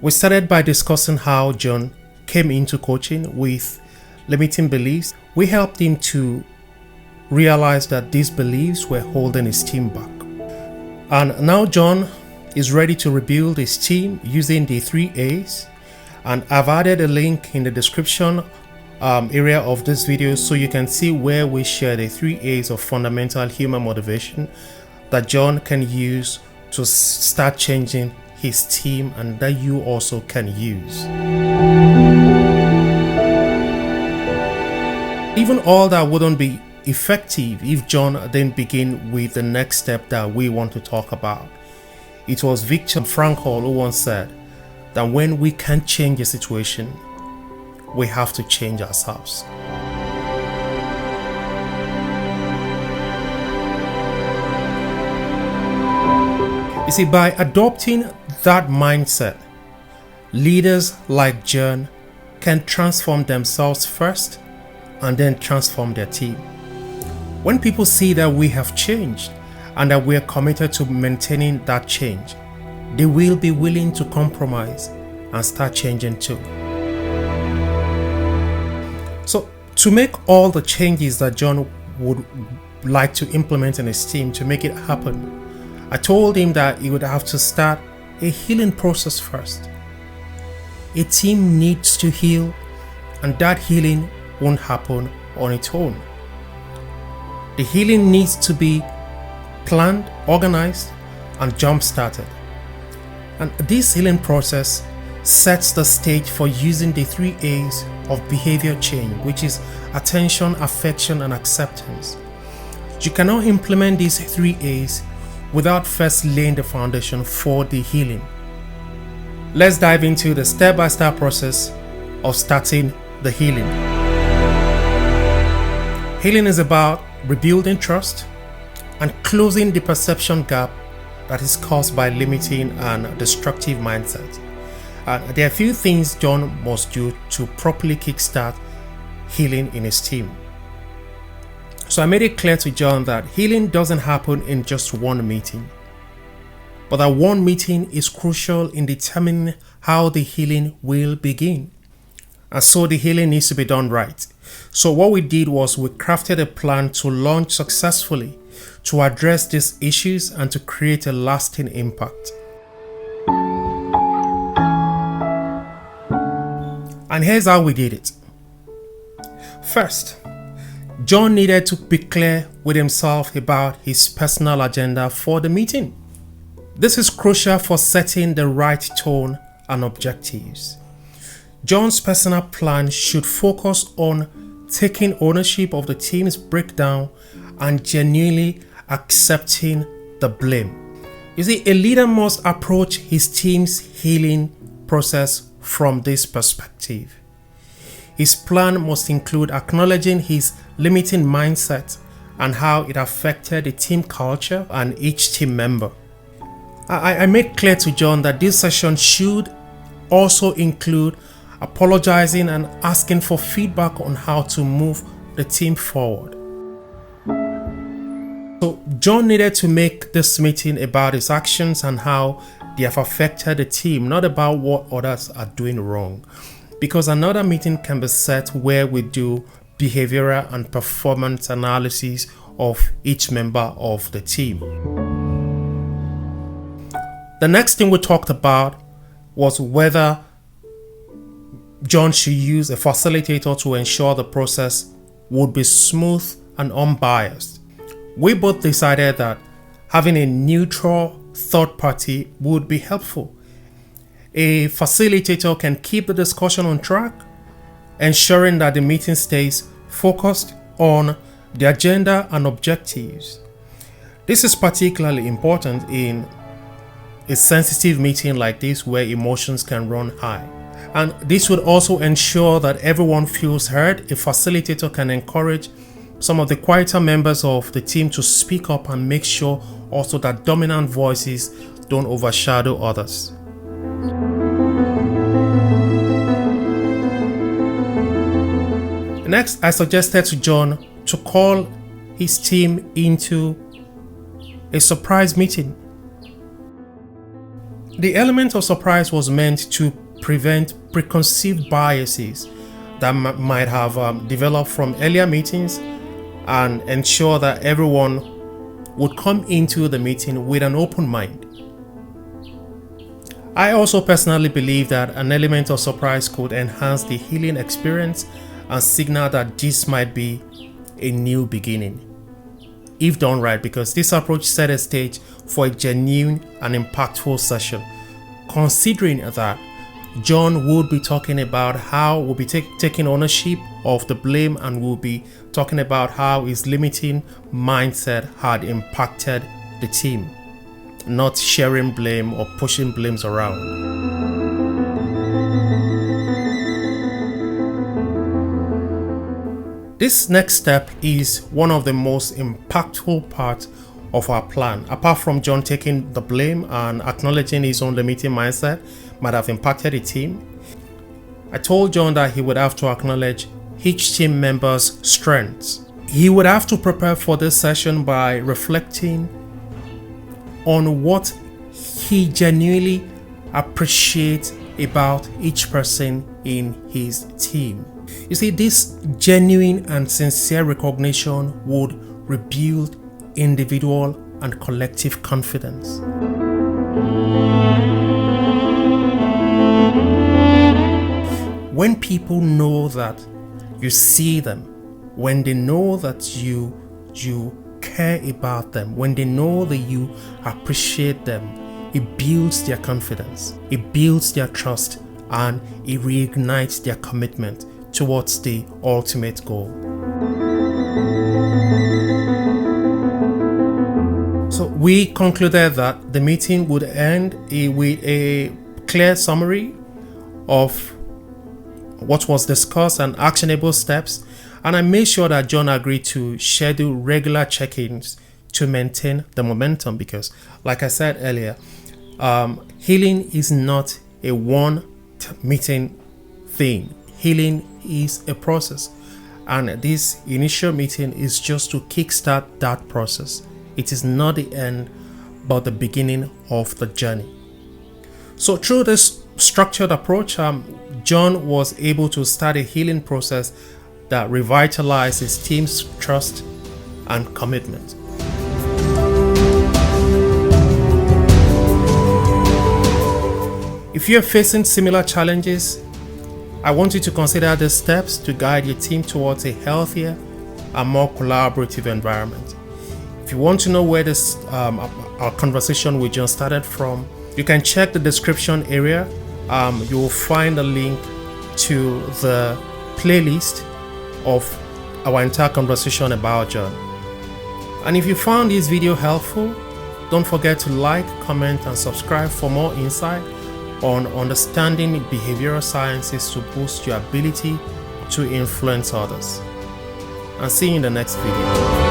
We started by discussing how John came into coaching with limiting beliefs. We helped him to realize that these beliefs were holding his team back. And now John is ready to rebuild his team using the 3 A's. And I've added a link in the description area of this video so you can see where we share the 3 A's of fundamental human motivation that John can use to start changing his team, and that you also can use. Even all that wouldn't be effective if John didn't begin with the next step that we want to talk about. It was Viktor Frankl who once said that when we can't change a situation, we have to change ourselves. You see, by adopting that mindset, leaders like John can transform themselves first and then transform their team. When people see that we have changed and that we are committed to maintaining that change, they will be willing to compromise and start changing too. So, to make all the changes that John would like to implement in his team, to make it happen, I told him that he would have to start a healing process first. A team needs to heal, and that healing won't happen on its own. The healing needs to be planned, organized, and jump-started. And this healing process sets the stage for using the 3 A's of behavior change, which is attention, affection, and acceptance. You cannot implement these 3 A's without first laying the foundation for the healing. Let's dive into the step-by-step process of starting the healing. Healing is about rebuilding trust and closing the perception gap that is caused by limiting and destructive mindset. There are a few things John must do to properly kickstart healing in his team. So I made it clear to John that healing doesn't happen in just one meeting, but that one meeting is crucial in determining how the healing will begin. And so the healing needs to be done right. So what we did was we crafted a plan to launch successfully, to address these issues and to create a lasting impact. And here's how we did it. First, John needed to be clear with himself about his personal agenda for the meeting. This is crucial for setting the right tone and objectives. John's personal plan should focus on taking ownership of the team's breakdown and genuinely accepting the blame. You see, a leader must approach his team's healing process from this perspective. His plan must include acknowledging his limiting mindset and how it affected the team culture and each team member. I made clear to John that this session should also include apologizing and asking for feedback on how to move the team forward. So John needed to make this meeting about his actions and how they have affected the team, not about what others are doing wrong. Because another meeting can be set where we do behavioral and performance analysis of each member of the team. The next thing we talked about was whether John should use a facilitator to ensure the process would be smooth and unbiased. We both decided that having a neutral third party would be helpful. A facilitator can keep the discussion on track, ensuring that the meeting stays focused on the agenda and objectives. This is particularly important in a sensitive meeting like this where emotions can run high. And this would also ensure that everyone feels heard. A facilitator can encourage some of the quieter members of the team to speak up and make sure also that dominant voices don't overshadow others. Next, I suggested to John to call his team into a surprise meeting. The element of surprise was meant to prevent preconceived biases that might have developed from earlier meetings and ensure that everyone would come into the meeting with an open mind. I also personally believe that an element of surprise could enhance the healing experience and signal that this might be a new beginning, if done right, because this approach set a stage for a genuine and impactful session. Considering that John would be talking about how we'll be taking ownership of the blame, and we'll be talking about how his limiting mindset had impacted the team, not sharing blame or pushing blames around. This next step is one of the most impactful parts of our plan. Apart from John taking the blame and acknowledging his own limiting mindset might have impacted the team, I told John that he would have to acknowledge each team member's strengths. He would have to prepare for this session by reflecting on what he genuinely appreciates about each person in his team. You see, this genuine and sincere recognition would rebuild individual and collective confidence. When people know that you see them, when they know that you care about them, when they know that you appreciate them, it builds their confidence, it builds their trust, and it reignites their commitment towards the ultimate goal. So we concluded that the meeting would end with a clear summary of what was discussed and actionable steps, and I made sure that John agreed to schedule regular check-ins to maintain the momentum, because like I said earlier, healing is not a one meeting thing. Healing is a process, and this initial meeting is just to kickstart that process. It is not the end, but the beginning of the journey. So through this structured approach, John was able to start a healing process that revitalized his team's trust and commitment. If you're facing similar challenges, I want you to consider the steps to guide your team towards a healthier and more collaborative environment. If you want to know where this our conversation with John started from, you can check the description area. You will find a link to the playlist of our entire conversation about John. And if you found this video helpful, don't forget to like, comment, and subscribe for more insight on understanding behavioral sciences to boost your ability to influence others. And see you in the next video.